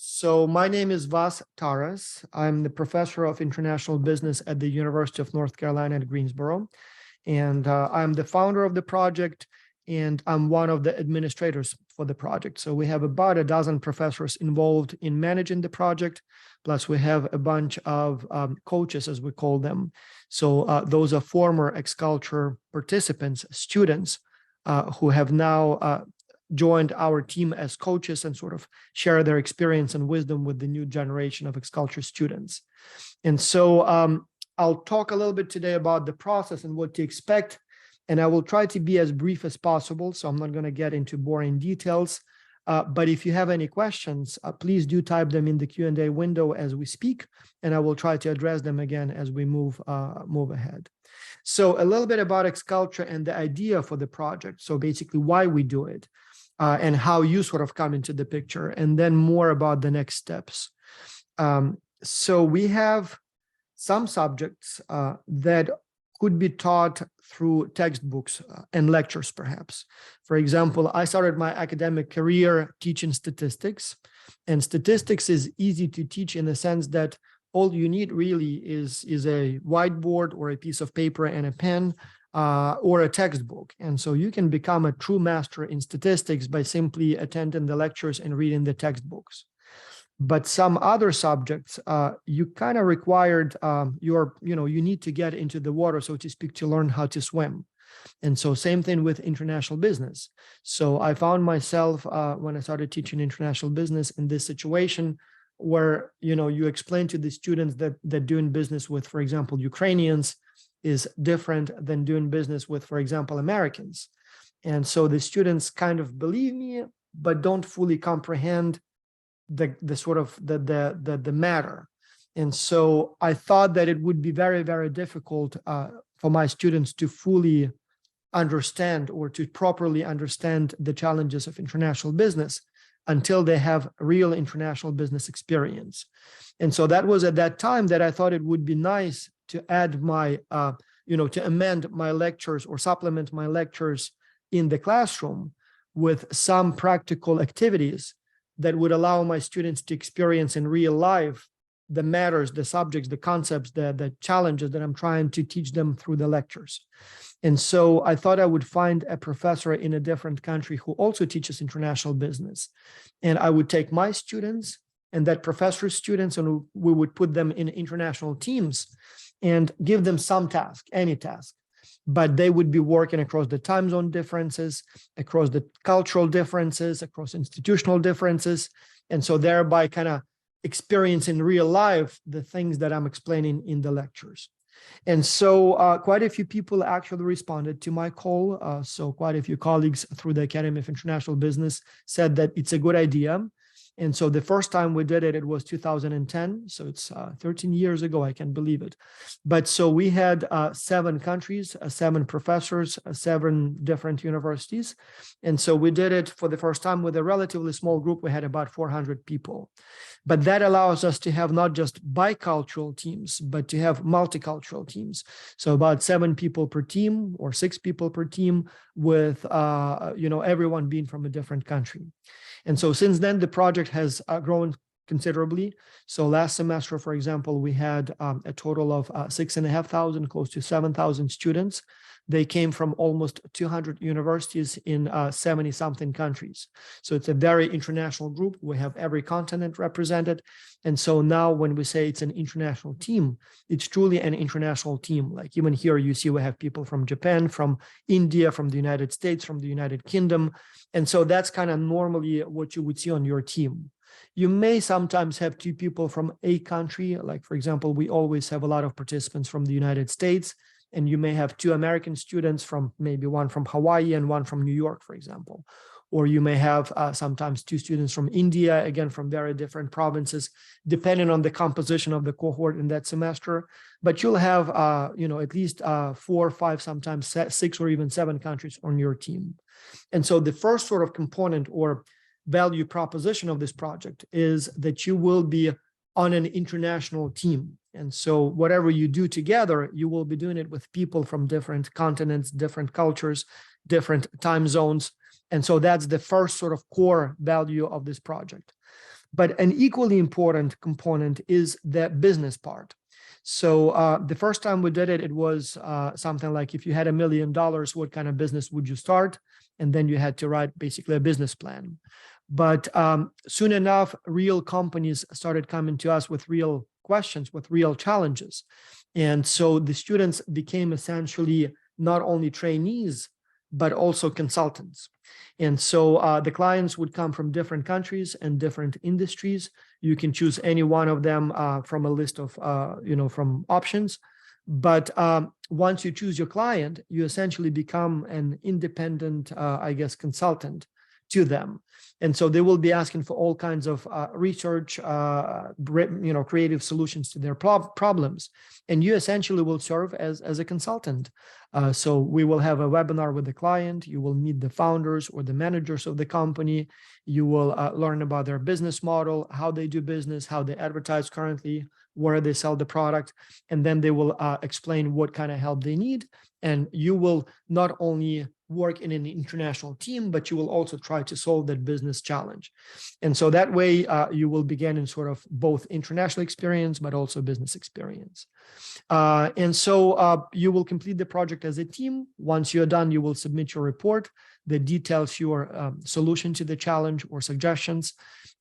So my name is Vas Taras. I'm the professor of international business at the University of North Carolina at Greensboro. And I'm the founder of the project, and I'm one of the administrators for the project. So we have about a dozen professors involved in managing the project, plus we have a bunch of coaches, as we call them. So those are former X-Culture participants, students who have now joined our team as coaches and sort of share their experience and wisdom with the new generation of X-Culture students. And so I'll talk a little bit today about the process and what to expect, and I will try to be as brief as possible, so I'm not going to get into boring details. But if you have any questions, please do type them in the Q&A window as we speak, and I will try to address them again as we move ahead. So a little bit about X-Culture and the idea for the project. So basically why we do it and how you sort of come into the picture, and then more about the next steps. So we have some subjects that could be taught through textbooks and lectures, perhaps. For example, I started my academic career teaching statistics, and statistics is easy to teach in the sense that all you need really is a whiteboard or a piece of paper and a pen or a textbook. And so you can become a true master in statistics by simply attending the lectures and reading the textbooks. But some other subjects, you kind of required, you need to get into the water, so to speak, to learn how to swim. And so same thing with international business. So I found myself when I started teaching international business in this situation where, you explain to the students that doing business with, for example, Ukrainians is different than doing business with, for example, Americans. And so the students kind of believe me, but don't fully comprehend the matter. And so I thought that it would be very, very difficult for my students to fully understand or to properly understand the challenges of international business until they have real international business experience. And so that was at that time that I thought it would be nice to add my, to amend my lectures or supplement my lectures in the classroom with some practical activities that would allow my students to experience in real life the matters, the subjects, the concepts, the challenges that I'm trying to teach them through the lectures. And so I thought I would find a professor in a different country who also teaches international business. And I would take my students and that professor's students, and we would put them in international teams and give them some task, any task. But they would be working across the time zone differences, across the cultural differences, across institutional differences. And so thereby kind of experience in real life the things that I'm explaining in the lectures. And so quite a few people actually responded to my call. So quite a few colleagues through the Academy of International Business said that it's a good idea. And so the first time we did it, it was 2010. So it's 13 years ago, I can't believe it. But so we had 7 countries, 7 professors, 7 different universities. And so we did it for the first time with a relatively small group. We had about 400 people. But that allows us to have not just bicultural teams, but to have multicultural teams. So about 7 people per team or 6 people per team with, everyone being from a different country. And so since then, the project has grown considerably. So last semester, for example, we had a total of 6,500, close to 7,000 students. They came from almost 200 universities in 70-something countries. So it's a very international group. We have every continent represented. And so now when we say it's an international team, it's truly an international team. Like even here, you see we have people from Japan, from India, from the United States, from the United Kingdom. And so that's kind of normally what you would see on your team. You may sometimes have 2 people from a country. Like, for example, we always have a lot of participants from the United States. And you may have 2 American students from maybe one from Hawaii and one from New York, for example. Or you may have sometimes 2 students from India, again, from very different provinces, depending on the composition of the cohort in that semester. But you'll have, at least 4, 5, sometimes 6 or even 7 countries on your team. And so the first sort of component or value proposition of this project is that you will be on an international team. And so whatever you do together, you will be doing it with people from different continents, different cultures, different time zones. And so that's the first sort of core value of this project. But an equally important component is the business part. So the first time we did it, it was something like, if you had $1 million, what kind of business would you start? And then you had to write basically a business plan. But soon enough, real companies started coming to us with real questions, with real challenges. And so the students became essentially not only trainees, but also consultants. And so the clients would come from different countries and different industries. You can choose any one of them from a list of, from options. But once you choose your client, you essentially become an independent, consultant to them. And so they will be asking for all kinds of research, creative solutions to their problems. And you essentially will serve as a consultant. So we will have a webinar with the client. You will meet the founders or the managers of the company. You will learn about their business model, how they do business, how they advertise currently, where they sell the product. And then they will explain what kind of help they need. And you will not only work in an international team, but you will also try to solve that business challenge. And so that way you will begin in sort of both international experience, but also business experience. And so you will complete the project as a team. Once you're done, you will submit your report that details your solution to the challenge or suggestions.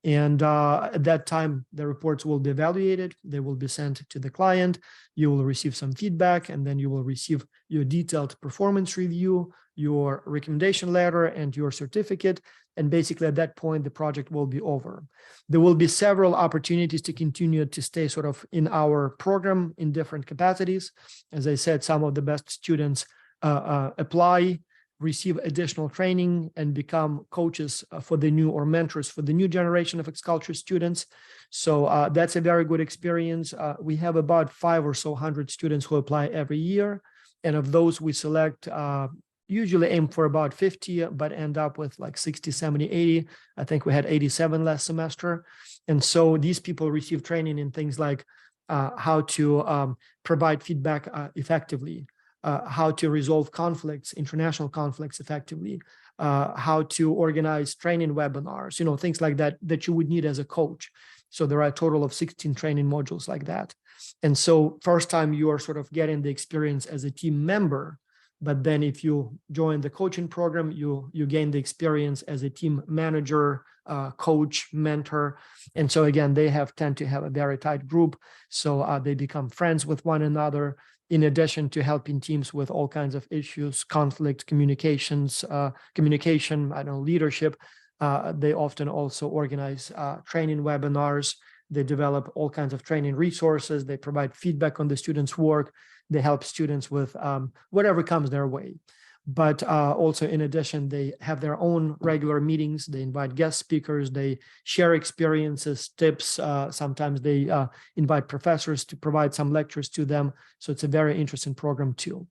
And at that time, the reports will be evaluated. They will be sent to the client. You will receive some feedback, and then you will receive your detailed performance review, your recommendation letter, and your certificate. And basically at that point, the project will be over. There will be several opportunities to continue to stay sort of in our program in different capacities. As I said, some of the best students apply, receive additional training, and become coaches for the new, or mentors for the new generation of X-Culture students. So that's a very good experience. We have about 500 or so students who apply every year. And of those, we select usually aim for about 50, but end up with like 60, 70, 80. I think we had 87 last semester. And so these people receive training in things like how to provide feedback effectively, how to resolve conflicts, international conflicts effectively, how to organize training webinars, things like that, that you would need as a coach. So there are a total of 16 training modules like that. And so first time you are sort of getting the experience as a team member, but then if you join the coaching program, you gain the experience as a team manager, coach, mentor. And so again, they tend to have a very tight group. So they become friends with one another, in addition to helping teams with all kinds of issues, conflict, communication, leadership. They often also organize training webinars. They develop all kinds of training resources. They provide feedback on the students' work. They help students with whatever comes their way. But also, in addition, they have their own regular meetings. They invite guest speakers. They share experiences, tips. Sometimes they invite professors to provide some lectures to them. So it's a very interesting program too.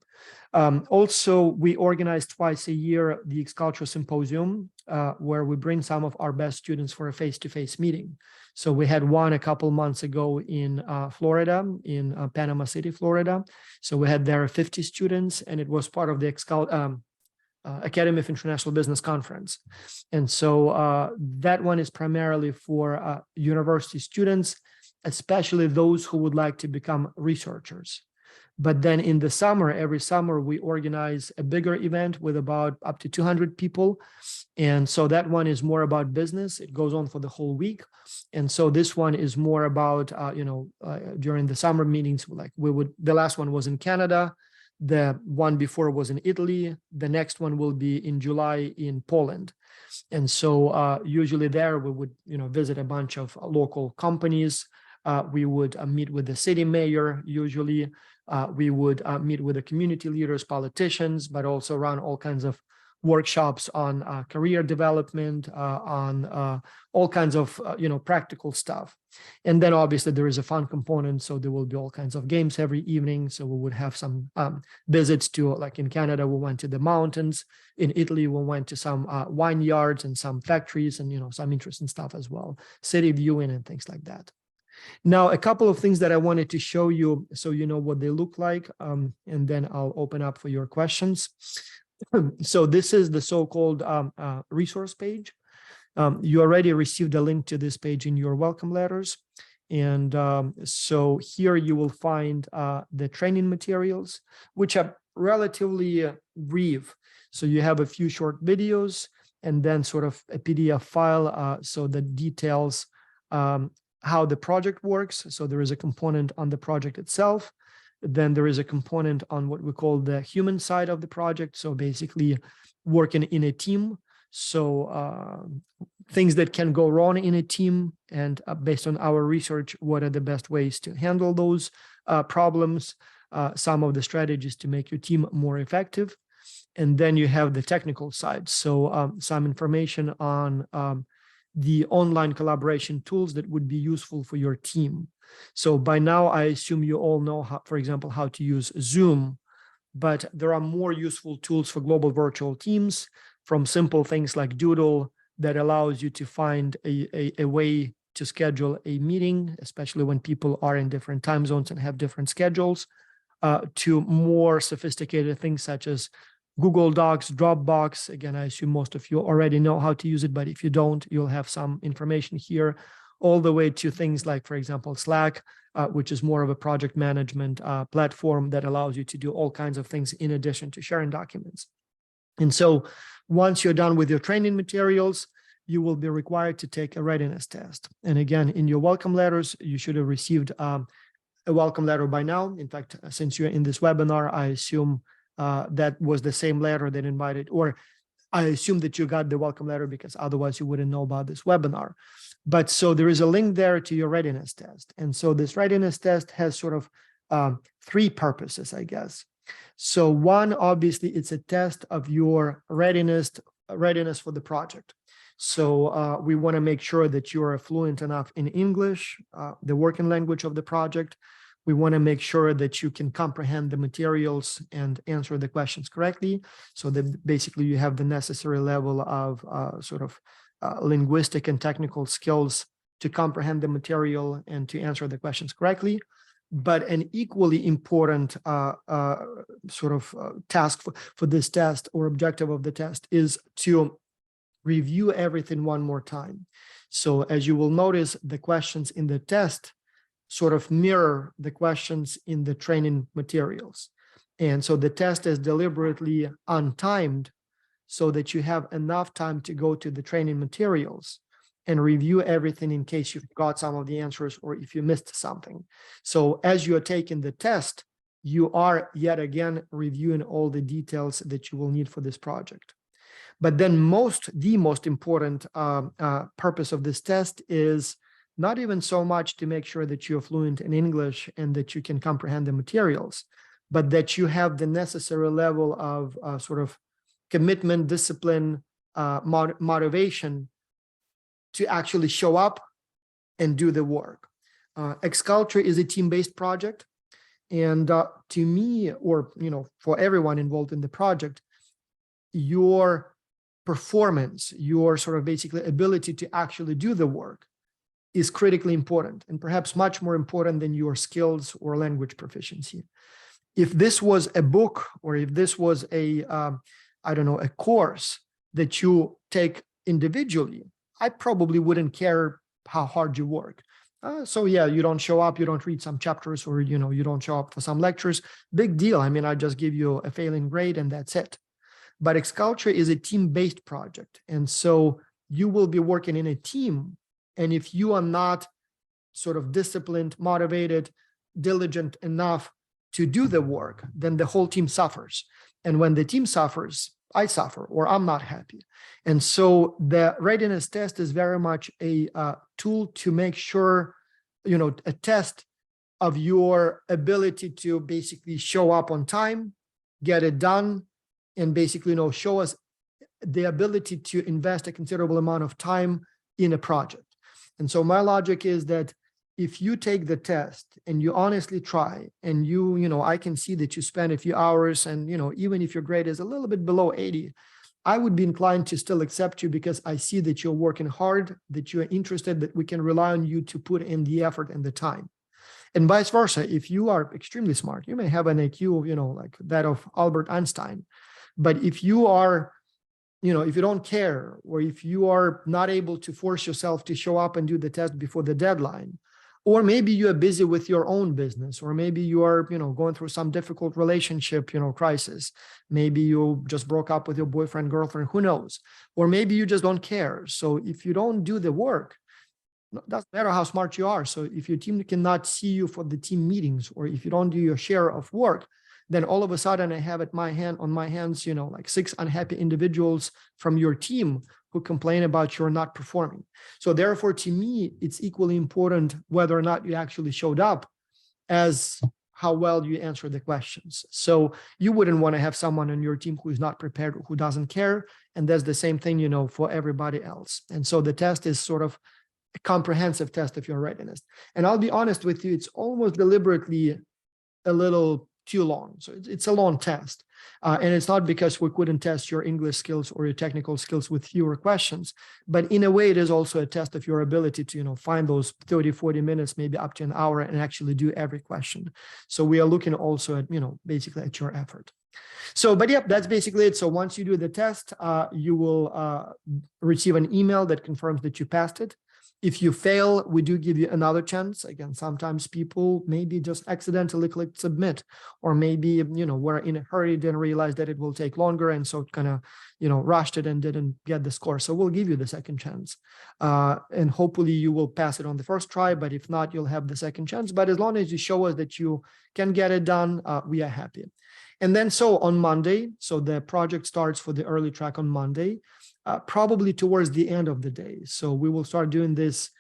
Also, we organize twice a year the X-Culture Symposium, where we bring some of our best students for a face-to-face meeting. So we had one a couple months ago in Florida, in Panama City, Florida. So we had there 50 students, and it was part of the Academy of International Business Conference. And so that one is primarily for university students, especially those who would like to become researchers. But then in the summer, every summer, we organize a bigger event with about up to 200 people. And so that one is more about business. It goes on for the whole week. And so this one is more about, during the summer meetings, like the last one was in Canada. The one before was in Italy. The next one will be in July in Poland. And so usually there we would, visit a bunch of local companies. We would meet with the city mayor usually. We would meet with the community leaders, politicians, but also run all kinds of workshops on career development, on all kinds of practical stuff. And then obviously there is a fun component, so there will be all kinds of games every evening. So we would have some visits to, like in Canada, we went to the mountains. In Italy, we went to some wine yards and some factories, and some interesting stuff as well, city viewing and things like that. Now, a couple of things that I wanted to show you so you know what they look like, and then I'll open up for your questions. So this is the so-called resource page. You already received a link to this page in your welcome letters. And so here you will find the training materials, which are relatively brief. So you have a few short videos and then sort of a PDF file, so that details how the project works. So there is a component on the project itself. Then there is a component on what we call the human side of the project. So basically working in a team. So things that can go wrong in a team, and based on our research, what are the best ways to handle those problems, some of the strategies to make your team more effective. And then you have the technical side. So some information on the online collaboration tools that would be useful for your team. So by now, I assume you all know, how, for example, how to use Zoom, but there are more useful tools for global virtual teams, from simple things like Doodle that allows you to find a way to schedule a meeting, especially when people are in different time zones and have different schedules, to more sophisticated things such as Google Docs, Dropbox. Again, I assume most of you already know how to use it, but if you don't, you'll have some information here, all the way to things like, for example, Slack, which is more of a project management platform that allows you to do all kinds of things in addition to sharing documents. And so once you're done with your training materials, you will be required to take a readiness test. And again, in your welcome letters, you should have received a welcome letter by now. In fact, since you're in this webinar, I assume that was the same letter that invited, or I assume that you got the welcome letter because otherwise you wouldn't know about this webinar. But so there is a link there to your readiness test. And so this readiness test has sort of three purposes, I guess. So one, obviously, it's a test of your readiness for the project. So we want to make sure that you are fluent enough in English, the working language of the project. We want to make sure that you can comprehend the materials and answer the questions correctly, so that basically you have the necessary level of linguistic and technical skills to comprehend the material and to answer the questions correctly. But an equally important task for this test, or objective of the test, is to review everything one more time. So as you will notice, the questions in the test sort of mirror the questions in the training materials. And so the test is deliberately untimed so that you have enough time to go to the training materials and review everything in case you've got some of the answers or if you missed something. So as you are taking the test, you are yet again reviewing all the details that you will need for this project. But then the most important purpose of this test is not even so much to make sure that you're fluent in English and that you can comprehend the materials, but that you have the necessary level of commitment, discipline, motivation to actually show up and do the work. XCulture is a team-based project. And to me, or for everyone involved in the project, your performance, your basically ability to actually do the work is critically important, and perhaps much more important than your skills or language proficiency. If this was a book, or if this was a course that you take individually, I probably wouldn't care how hard you work. So yeah, you don't show up, you don't read some chapters, or you don't show up for some lectures. Big deal. I mean, I just give you a failing grade and that's it. But XCulture is a team-based project, and so you will be working in a team. And if you are not disciplined, motivated, diligent enough to do the work, then the whole team suffers. And when the team suffers, I suffer, or I'm not happy. And so the readiness test is very much a tool to make sure, a test of your ability to basically show up on time, get it done, and basically, show us the ability to invest a considerable amount of time in a project. And so my logic is that if you take the test and you honestly try, and I can see that you spend a few hours, and, even if your grade is a little bit below 80, I would be inclined to still accept you, because I see that you're working hard, that you're interested, that we can rely on you to put in the effort and the time. And vice versa, if you are extremely smart, you may have an IQ, like that of Albert Einstein, But if you are, if you don't care, or if you are not able to force yourself to show up and do the test before the deadline, or maybe you are busy with your own business, or maybe you are, going through some difficult relationship, crisis. Maybe you just broke up with your boyfriend, girlfriend, who knows? Or maybe you just don't care. So if you don't do the work, doesn't matter how smart you are. So if your team cannot see you for the team meetings, or if you don't do your share of work, then all of a sudden I have on my hands, like 6 unhappy individuals from your team who complain about you're not performing. So therefore, to me, it's equally important whether or not you actually showed up as how well you answer the questions. So you wouldn't want to have someone on your team who is not prepared, who doesn't care. And that's the same thing, for everybody else. And so the test is sort of a comprehensive test of your readiness. And I'll be honest with you, it's almost deliberately a little too long. So it's a long test. And it's not because we couldn't test your English skills or your technical skills with fewer questions, but in a way, it is also a test of your ability to, find those 30, 40 minutes, maybe up to an hour, and actually do every question. So we are looking also at, basically at your effort. So, but yeah, that's basically it. So once you do the test, you will receive an email that confirms that you passed it. If you fail, we do give you another chance. Again, sometimes people maybe just accidentally clicked submit, or maybe, were in a hurry, didn't realize that it will take longer. And so kind of, rushed it and didn't get the score. So we'll give you the second chance. And hopefully you will pass it on the first try, but if not, you'll have the second chance. But as long as you show us that you can get it done, we are happy. And then so on Monday, so the project starts for the early track on Monday. Probably towards the end of the day. So we will start doing this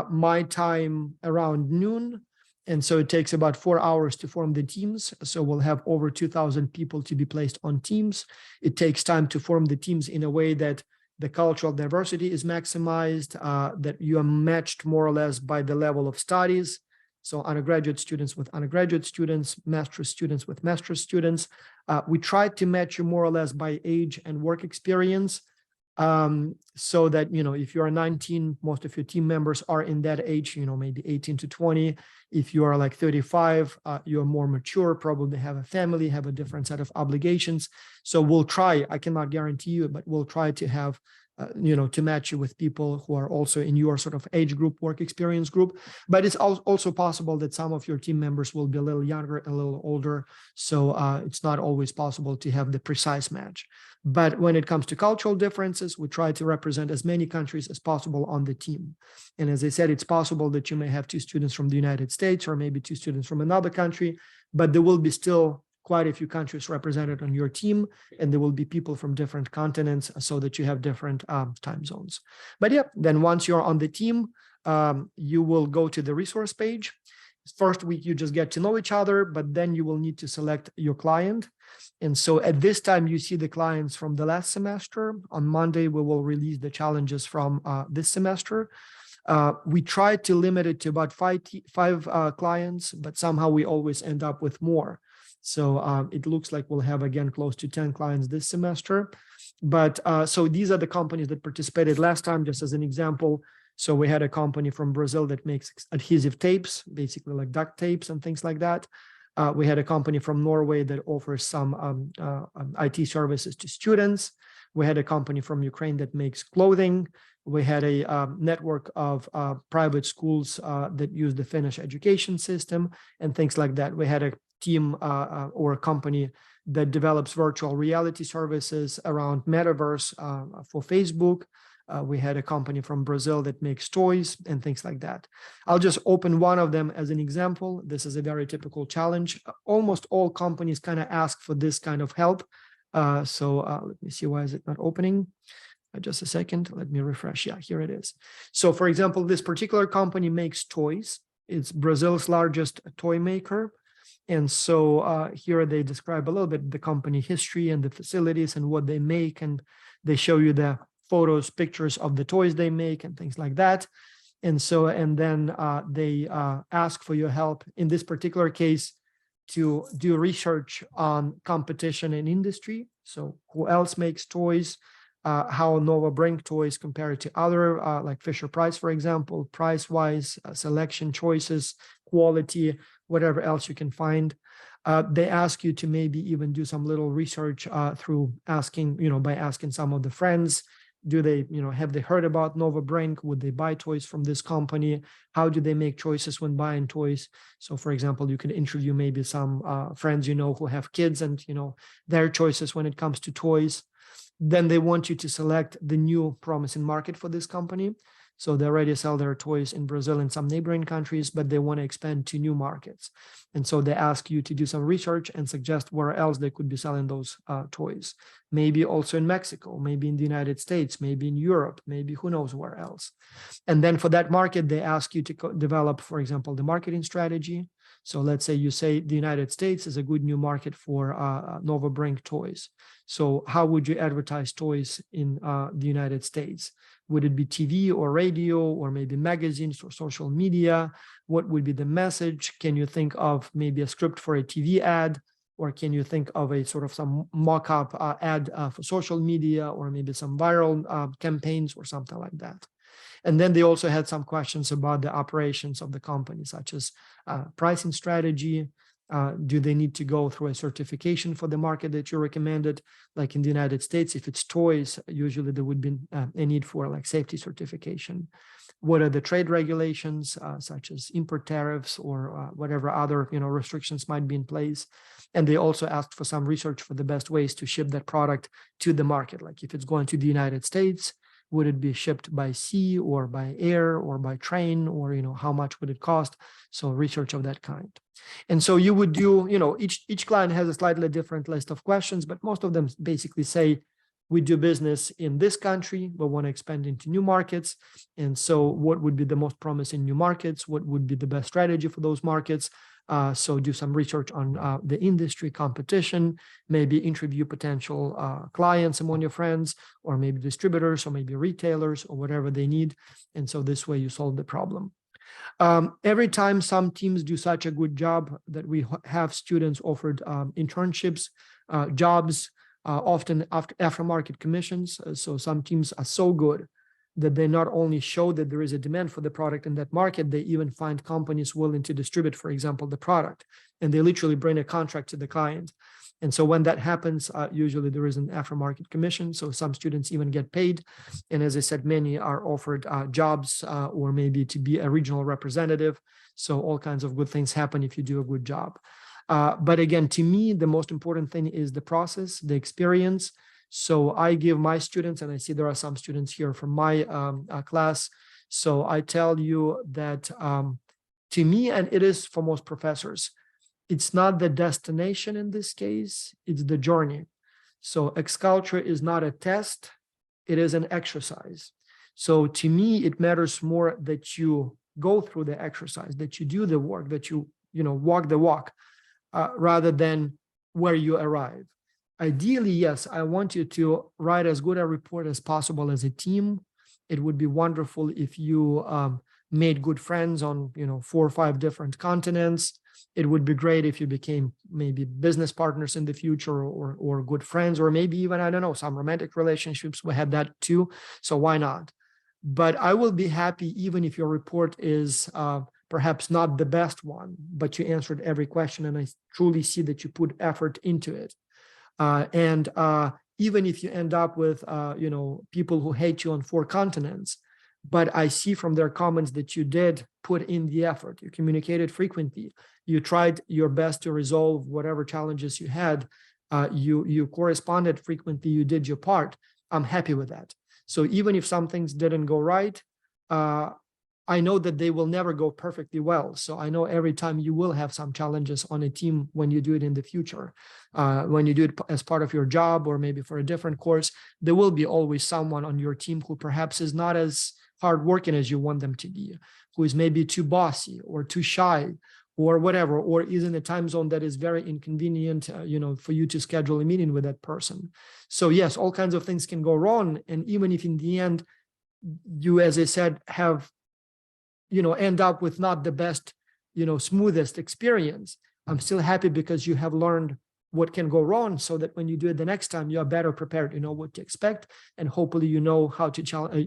my time around noon. And so it takes about 4 hours to form the teams. So we'll have over 2,000 people to be placed on teams. It takes time to form the teams in a way that the cultural diversity is maximized, that you are matched more or less by the level of studies. So undergraduate students with undergraduate students, master's students with master's students. We try to match you more or less by age and work experience. So that, if you are 19, most of your team members are in that age, maybe 18 to 20. If you are like 35, you're more mature, probably have a family, have a different set of obligations. So we'll try, I cannot guarantee you, but we'll try to have, to match you with people who are also in your sort of age group, work experience group. But it's also possible that some of your team members will be a little younger, a little older. So it's not always possible to have the precise match. But when it comes to cultural differences, we try to represent as many countries as possible on the team. And as I said, it's possible that you may have 2 students from the United States, or maybe 2 students from another country, but there will be still quite a few countries represented on your team, and there will be people from different continents so that you have different time zones. But yeah, then once you're on the team, you will go to the resource page. First week, you just get to know each other, but then you will need to select your client. And so at this time, you see the clients from the last semester. On Monday, we will release the challenges from this semester. We try to limit it to about five clients, but somehow we always end up with more. So it looks like we'll have, again, close to 10 clients this semester. But so these are the companies that participated last time, just as an example. So we had a company from Brazil that makes adhesive tapes, basically like duct tapes and things like that. We had a company from Norway that offers some IT services to students. We had a company from Ukraine that makes clothing. We had a network of private schools that use the Finnish education system and things like that. We had a team or a company that develops virtual reality services around metaverse for Facebook. We had a company from Brazil that makes toys and things like that. I'll just open one of them as an example. This is a very typical challenge. Almost all companies kind of ask for this kind of help. So let me see, why is it not opening? Just a second, let me refresh. Yeah, here it is. So for example, this particular company makes toys. It's Brazil's largest toy maker. And so here they describe a little bit the company history and the facilities and what they make. And they show you the photos, pictures of the toys they make and things like that. And so, and then they ask for your help in this particular case to do research on competition in industry. So who else makes toys, how Nova Brink toys compare to other, like Fisher-Price, for example, price-wise, selection choices, quality, whatever else you can find. They ask you to maybe even do some little research through asking, by asking some of the friends, do they, have they heard about Nova Brink? Would they buy toys from this company? How do they make choices when buying toys? So for example, you could interview maybe some friends, who have kids and, their choices when it comes to toys. Then they want you to select the new promising market for this company. So they already sell their toys in Brazil and some neighboring countries, but they want to expand to new markets. And so they ask you to do some research and suggest where else they could be selling those toys. Maybe also in Mexico, maybe in the United States, maybe in Europe, maybe who knows where else. And then for that market, they ask you to develop, for example, the marketing strategy. So let's say you say the United States is a good new market for Nova Brink toys. So how would you advertise toys in the United States? Would it be TV or radio or maybe magazines or social media? What would be the message? Can you think of maybe a script for a TV ad? Or can you think of a sort of some mock-up ad for social media or maybe some viral campaigns or something like that? And then they also had some questions about the operations of the company, such as pricing strategy. Do they need to go through a certification for the market that you recommended? Like in the United States, if it's toys, usually there would be a need for like safety certification. What are the trade regulations, such as import tariffs or whatever other restrictions might be in place? And they also asked for some research for the best ways to ship that product to the market. Like if it's going to the United States, would it be shipped by sea or by air or by train, or how much would it cost? So research of that kind. And so you would do, each client has a slightly different list of questions, but most of them basically say, we do business in this country, we want to expand into new markets. And so what would be the most promising new markets? What would be the best strategy for those markets? So do some research on the industry, competition, maybe interview potential clients among your friends, or maybe distributors, or maybe retailers, or whatever they need. And so this way you solve the problem. Every time some teams do such a good job that we have students offered internships, jobs, often aftermarket commissions. So some teams are so good that they not only show that there is a demand for the product in that market, they even find companies willing to distribute, for example, the product, and they literally bring a contract to the client. And so when that happens, usually there is an aftermarket commission. So some students even get paid. And as I said, many are offered jobs or maybe to be a regional representative. So all kinds of good things happen if you do a good job. But again, to me, the most important thing is the process, the experience. So I give my students, and I see there are some students here from my class. So I tell you that to me, and it is for most professors, it's not the destination in this case, it's the journey. So X-Culture is not a test, it is an exercise. So to me, it matters more that you go through the exercise, that you do the work, that you walk the walk, rather than where you arrive. Ideally, yes, I want you to write as good a report as possible as a team. It would be wonderful if you made good friends on 4 or 5 different continents. It would be great if you became maybe business partners in the future, or good friends, or maybe even, I don't know, some romantic relationships. We had that too, so why not? But I will be happy even if your report is perhaps not the best one, but you answered every question and I truly see that you put effort into it. And even if you end up with, people who hate you on 4 continents, but I see from their comments that you did put in the effort, you communicated frequently, you tried your best to resolve whatever challenges you had, you corresponded frequently, you did your part. I'm happy with that. So even if some things didn't go right, I know that they will never go perfectly well. So I know every time you will have some challenges on a team when you do it in the future. When you do it as part of your job or maybe for a different course, there will be always someone on your team who perhaps is not as hardworking as you want them to be, who is maybe too bossy or too shy or whatever, or is in a time zone that is very inconvenient, for you to schedule a meeting with that person. So yes, all kinds of things can go wrong. And even if in the end, you, as I said, have end up with not the best, smoothest experience, I'm still happy because you have learned what can go wrong so that when you do it the next time, you are better prepared, you know what to expect, and hopefully you know how to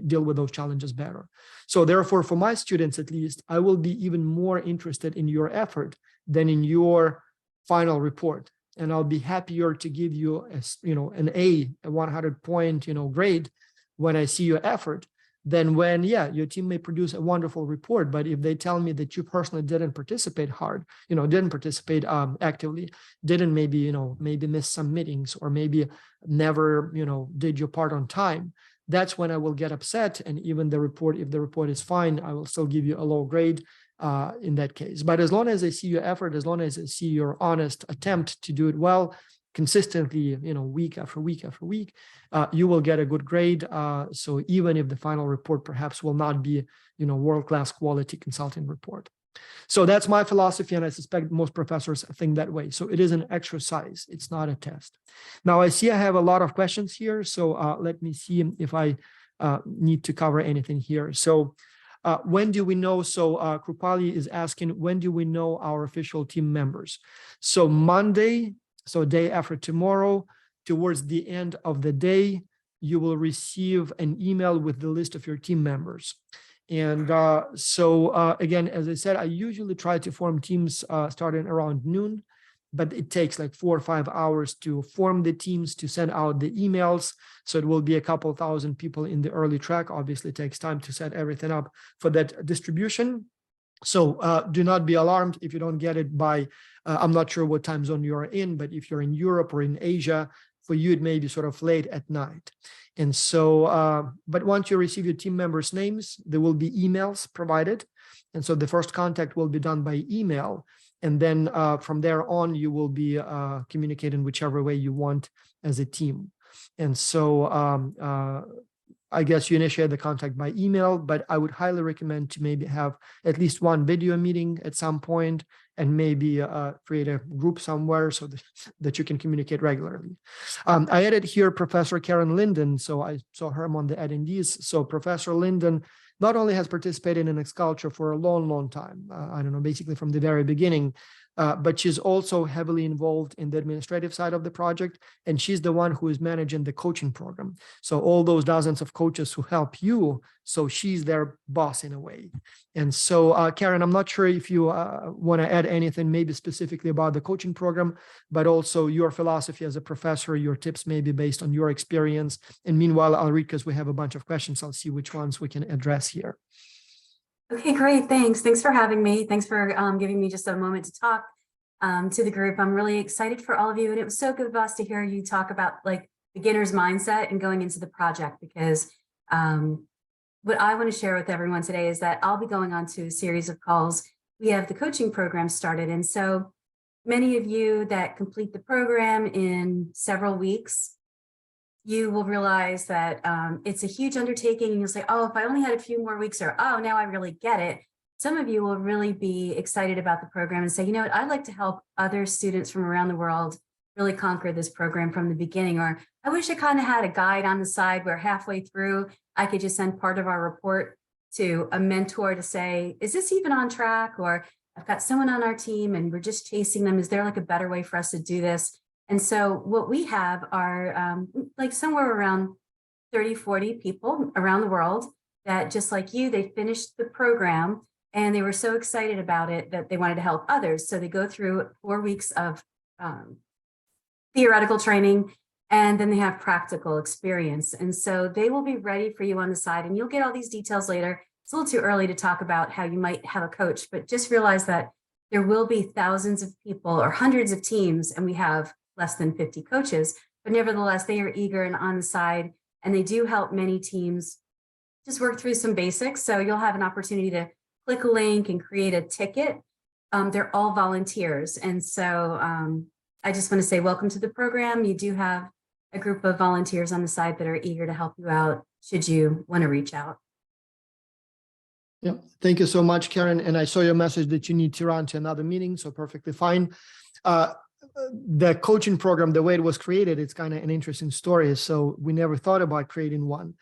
deal with those challenges better. So therefore, for my students, at least, I will be even more interested in your effort than in your final report. And I'll be happier to give you an A, a 100-point, grade when I see your effort than when, your team may produce a wonderful report. But if they tell me that you personally didn't participate didn't participate actively, didn't maybe miss some meetings, or maybe never, did your part on time, that's when I will get upset. And even if the report is fine, I will still give you a low grade in that case. But as long as I see your effort, as long as I see your honest attempt to do it well, consistently, week after week after week, you will get a good grade. So even if the final report perhaps will not be, world-class quality consulting report. So that's my philosophy, and I suspect most professors think that way. So it is an exercise, it's not a test. Now I see I have a lot of questions here, so let me see if I need to cover anything here. So when do we know? So Krupali is asking, when do we know our official team members? So Monday, so day after tomorrow, towards the end of the day, you will receive an email with the list of your team members. And again, as I said, I usually try to form teams starting around noon, but it takes like 4 or 5 hours to form the teams, to send out the emails. So it will be a couple thousand people in the early track. Obviously, it takes time to set everything up for that distribution. So do not be alarmed if you don't get it by, I'm not sure what time zone you're in, but if you're in Europe or in Asia, for you, it may be sort of late at night. And so, but once you receive your team members' names, there will be emails provided. And so the first contact will be done by email. And then from there on, you will be communicating whichever way you want as a team. And so I guess you initiate the contact by email, but I would highly recommend to maybe have at least one video meeting at some point, and maybe create a group somewhere so that you can communicate regularly. I added here Professor Karen Linden, so I saw her among the attendees. So Professor Linden not only has participated in Xculture for a long, long time, I don't know, basically from the very beginning, but she's also heavily involved in the administrative side of the project, and she's the one who is managing the coaching program. So all those dozens of coaches who help you, so she's their boss in a way. And so, Karen, I'm not sure if you want to add anything maybe specifically about the coaching program, but also your philosophy as a professor, your tips maybe based on your experience. And meanwhile, I'll read, because we have a bunch of questions. I'll see which ones we can address here. Okay, great. Thanks. Thanks for having me. Thanks for giving me just a moment to talk to the group. I'm really excited for all of you. And it was so good, Boss, to hear you talk about like beginner's mindset and going into the project, because what I want to share with everyone today is that I'll be going on to a series of calls. We have the coaching program started. And so many of you that complete the program in several weeks, you will realize that it's a huge undertaking, and you'll say, oh, if I only had a few more weeks, or, oh, now I really get it. Some of you will really be excited about the program and say, you know what, I'd like to help other students from around the world really conquer this program from the beginning. Or I wish I kind of had a guide on the side where halfway through, I could just send part of our report to a mentor to say, is this even on track? Or I've got someone on our team and we're just chasing them. Is there like a better way for us to do this? And so what we have are like somewhere around 30, 40 people around the world that, just like you, they finished the program and they were so excited about it that they wanted to help others. So they go through 4 weeks of theoretical training, and then they have practical experience. And so they will be ready for you on the side, and you'll get all these details later. It's a little too early to talk about how you might have a coach, but just realize that there will be thousands of people or hundreds of teams, and we have less than 50 coaches, but nevertheless, they are eager and on the side, and they do help many teams just work through some basics. So you'll have an opportunity to click a link and create a ticket. They're all volunteers. And so I just want to say welcome to the program. You do have a group of volunteers on the side that are eager to help you out should you want to reach out. Yeah, thank you so much, Karen. And I saw your message that you need to run to another meeting, so perfectly fine. The coaching program, the way it was created, it's kind of an interesting story. So we never thought about creating one,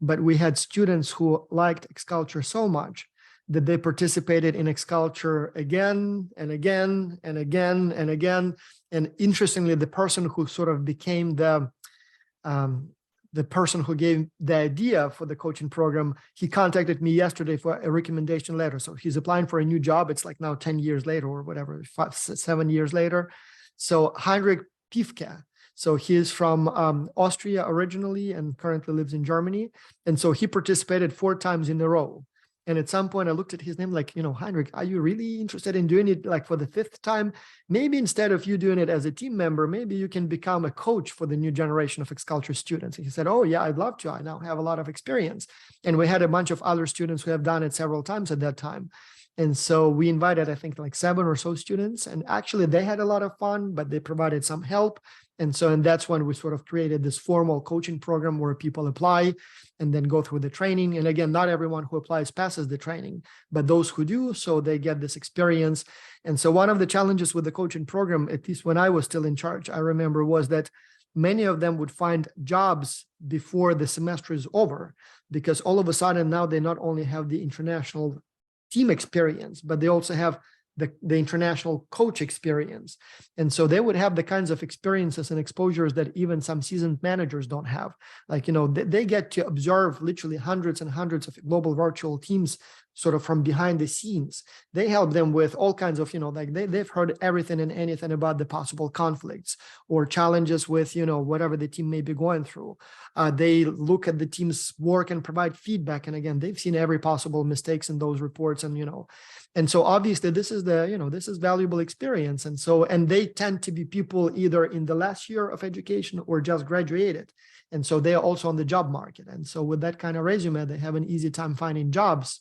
but we had students who liked Xculture so much that they participated in Xculture again and again and again and again. And interestingly, the person who sort of became the the person who gave the idea for the coaching program, he contacted me yesterday for a recommendation letter. So he's applying for a new job. It's like now 10 years later or whatever, 7 years later. So Heinrich Piefke. So he is from Austria originally and currently lives in Germany. And so he participated 4 times in a row. And at some point I looked at his name like, Heinrich, are you really interested in doing it like for the 5th time? Maybe instead of you doing it as a team member, maybe you can become a coach for the new generation of X-Culture students. And he said, oh yeah, I'd love to. I now have a lot of experience. And we had a bunch of other students who have done it several times at that time. And so we invited, I think, like 7 or so students. And actually they had a lot of fun, but they provided some help. And that's when we sort of created this formal coaching program where people apply and then go through the training. And again, not everyone who applies passes the training, but those who do, so they get this experience. And so one of the challenges with the coaching program, at least when I was still in charge, I remember, was that many of them would find jobs before the semester is over, because all of a sudden now they not only have the international team experience, but they also have the international coach experience. And so they would have the kinds of experiences and exposures that even some seasoned managers don't have. Like, they get to observe literally hundreds and hundreds of global virtual teams sort of from behind the scenes. They help them with all kinds of, like they've heard everything and anything about the possible conflicts or challenges with, whatever the team may be going through. They look at the team's work and provide feedback. And again, they've seen every possible mistakes in those reports. And so obviously this is this is valuable experience. And they tend to be people either in the last year of education or just graduated. And so they are also on the job market. And so with that kind of resume, they have an easy time finding jobs,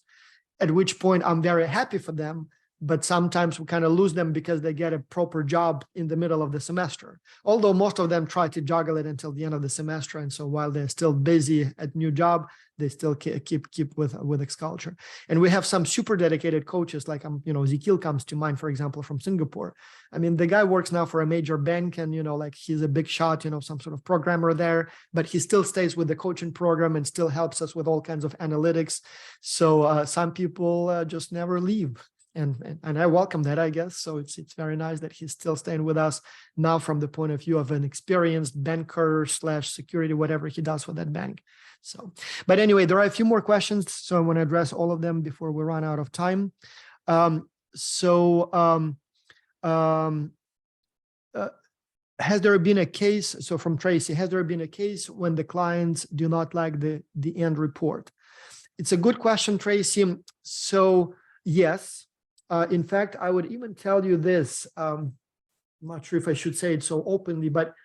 at which point I'm very happy for them. But sometimes we kind of lose them because they get a proper job in the middle of the semester. Although most of them try to juggle it until the end of the semester. And so while they're still busy at new job, they still keep with X-Culture. And we have some super dedicated coaches, like Ezekiel comes to mind, for example, from Singapore. I mean, the guy works now for a major bank, and like he's a big shot, some sort of programmer there, but he still stays with the coaching program and still helps us with all kinds of analytics. So some people just never leave. And I welcome that, I guess. So it's very nice that he's still staying with us now from the point of view of an experienced banker / security, whatever he does for that bank. So, but anyway, there are a feem more questions, so I want to address all of them before we run out of time. Has there been a case, so from Tracy, has there been a case when the clients do not like the end report? It's a good question, Tracy. So yes. In fact, I would even tell you this, I'm not sure if I should say it so openly, but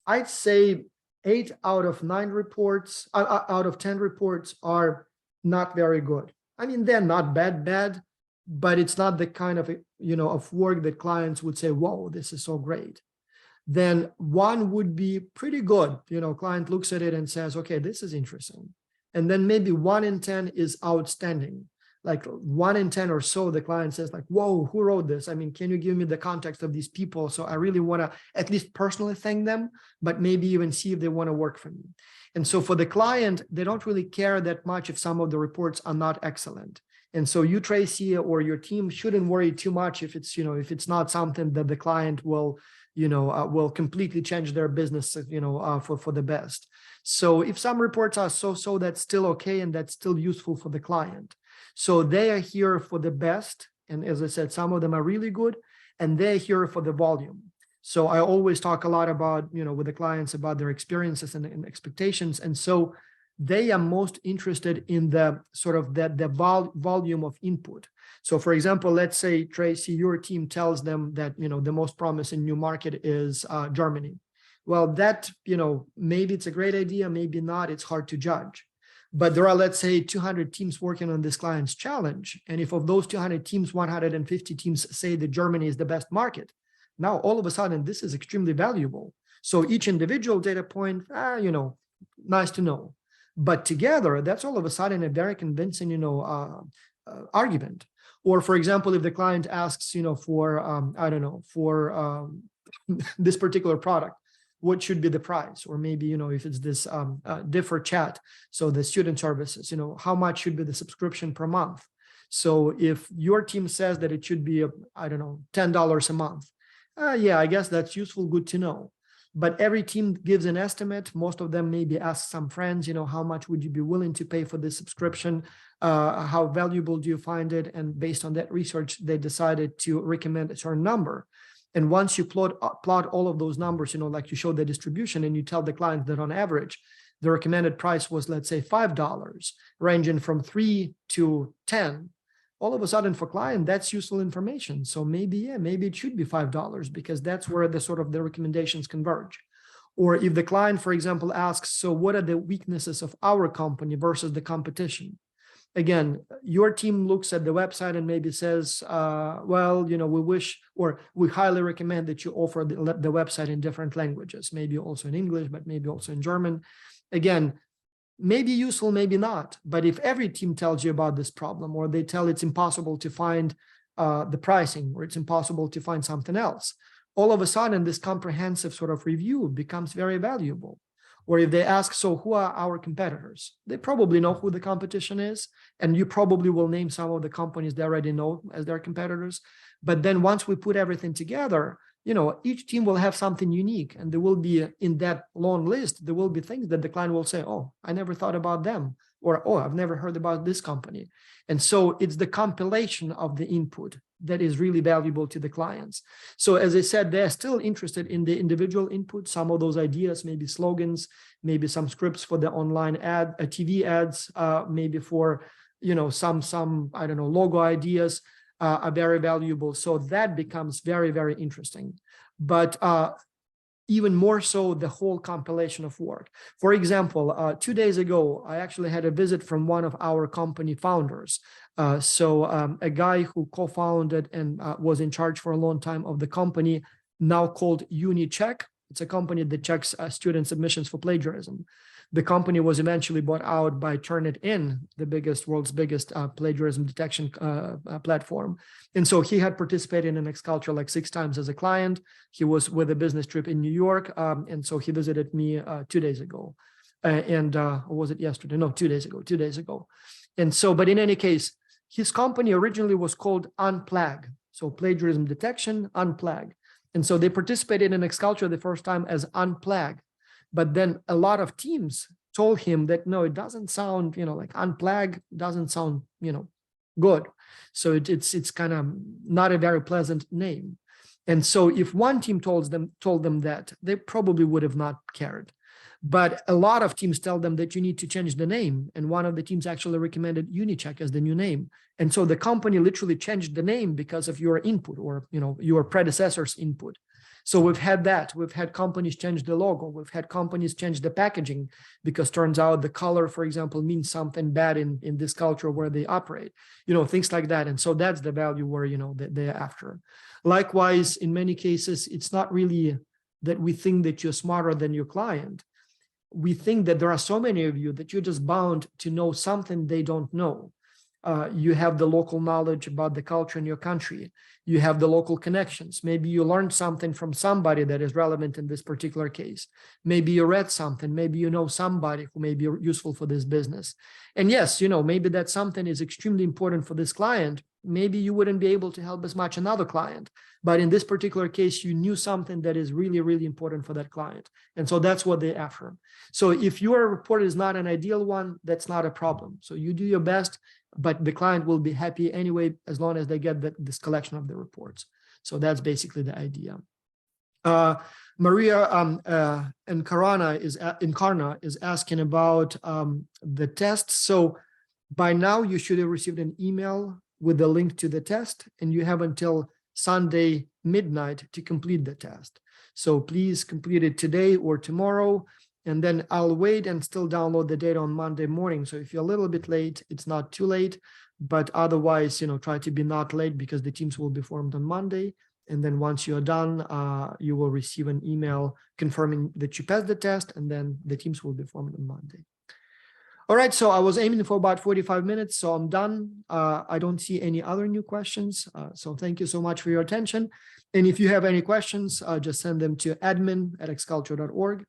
I'd say 8 out of 9 reports, out of 10 reports are not very good. I mean, they're not bad, but it's not the kind of, of work that clients would say, whoa, this is so great. Then 1 would be pretty good. Client looks at it and says, okay, this is interesting. And then maybe 1 in 10 is outstanding. Like 1 in 10 or so, the client says like, whoa, who wrote this? I mean, can you give me the context of these people? So I really want to at least personally thank them, but maybe even see if they want to work for me. And so for the client, they don't really care that much if some of the reports are not excellent. And so you, Tracy, or your team shouldn't worry too much if it's, if it's not something that the client will, will completely change their business, for the best. So if some reports are so, that's still okay. And that's still useful for the client. So they are here for the best. And as I said, some of them are really good, and they're here for the volume. So I always talk a lot about, with the clients about their experiences and expectations. And so they are most interested in the sort of the volume of input. So for example, let's say, Tracy, your team tells them that, the most promising new market is Germany. Well, that, maybe it's a great idea, maybe not, it's hard to judge. But there are, let's say, 200 teams working on this client's challenge. And if of those 200 teams, 150 teams say that Germany is the best market, now all of a sudden, this is extremely valuable. So each individual data point, nice to know. But together, that's all of a sudden a very convincing, argument. Or for example, if the client asks, for, this particular product, what should be the price? Or maybe, if it's this differ chat, so the student services, how much should be the subscription per month? So if your team says that it should be, $10 a month, yeah, I guess that's useful, good to know. but every team gives an estimate. Most of them maybe ask some friends, how much would you be willing to pay for this subscription? How valuable do you find it? And based on that research, they decided to recommend a certain number. And once you plot all of those numbers, like you show the distribution, and you tell the client that on average, the recommended price was, let's say, $5, ranging from 3 to 10. All of a sudden for client, that's useful information. So maybe it should be $5, because that's where the recommendations converge. Or if the client, for example, asks, so what are the weaknesses of our company versus the competition? Again, your team looks at the website and maybe says, well, we wish, or we highly recommend that you offer the website in different languages, maybe also in English, but maybe also in German. Again, maybe useful, maybe not. But if every team tells you about this problem, or they tell it's impossible to find the pricing, or it's impossible to find something else, all of a sudden this comprehensive review becomes very valuable. Or if they ask, so who are our competitors? They probably know who the competition is, and you probably will name some of the companies they already know as their competitors. But then once we put everything together, each team will have something unique, and there will be, in that long list, there will be things that the client will say, oh, I never thought about them, or, oh, I've never heard about this company. And so it's the compilation of the input that is really valuable to the clients. So as I said, they're still interested in the individual input, some of those ideas, maybe slogans, maybe some scripts for the online TV ads, maybe for, some, I don't know, logo ideas are very valuable. So that becomes very, very interesting. But even more so, the whole compilation of work. For example, 2 days ago, I actually had a visit from one of our company founders. A guy who co-founded and was in charge for a long time of the company, now called UniCheck. It's a company that checks student submissions for plagiarism. The company was eventually bought out by Turnitin, the world's biggest plagiarism detection platform. And so he had participated in XCulture like 6 times as a client. He was with a business trip in New York. And so he visited me 2 days ago. Or was it yesterday? No, 2 days ago, 2 days ago. And so, but in any case, his company originally was called Unplag. So plagiarism detection, Unplag. And so they participated in XCulture the first time as Unplag. But then a lot of teams told him that, no, it doesn't sound, like Unplag doesn't sound, good. So it's kind of not a very pleasant name. And so if one team told them that, they probably would have not cared. But a lot of teams tell them that you need to change the name. And one of the teams actually recommended UniCheck as the new name. And so the company literally changed the name because of your input, or, your predecessor's input. So we've had that. We've had companies change the logo. We've had companies change the packaging, because turns out the color, for example, means something bad in this culture where they operate, things like that. And so that's the value where, they're after. Likewise, in many cases, it's not really that we think that you're smarter than your client. We think that there are so many of you that you're just bound to know something they don't know. You have the local knowledge about the culture in your country. You have the local connections. Maybe you learned something from somebody that is relevant in this particular case. Maybe you read something. Maybe you know somebody who may be useful for this business. And yes, maybe that something is extremely important for this client. Maybe you wouldn't be able to help as much another client. But in this particular case, you knew something that is really, really important for that client. And so that's what they offer. So if your report is not an ideal one, that's not a problem. So you do your best, but the client will be happy anyway, as long as they get this collection of the reports. So that's basically the idea. Maria Encarna is asking about the test. So by now you should have received an email with the link to the test, and you have until Sunday midnight to complete the test. So please complete it today or tomorrow, and then I'll wait and still download the data on Monday morning. So if you're a little bit late, it's not too late, but otherwise, try to be not late, because the teams will be formed on Monday. And then once you're done, you will receive an email confirming that you passed the test, and then the teams will be formed on Monday. All right, so I was aiming for about 45 minutes, so I'm done. I don't see any other new questions. So thank you so much for your attention. And if you have any questions, just send them to admin@xculture.org.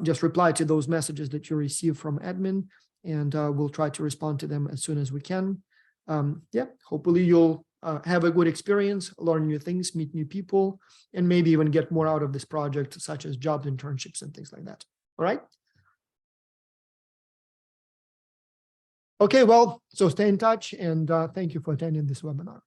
Just reply to those messages that you receive from admin, and we'll try to respond to them as soon as we can. Hopefully you'll have a good experience, learn new things, meet new people, and maybe even get more out of this project, such as jobs, internships, and things like that. All right. Okay, well, so stay in touch, and thank you for attending this webinar.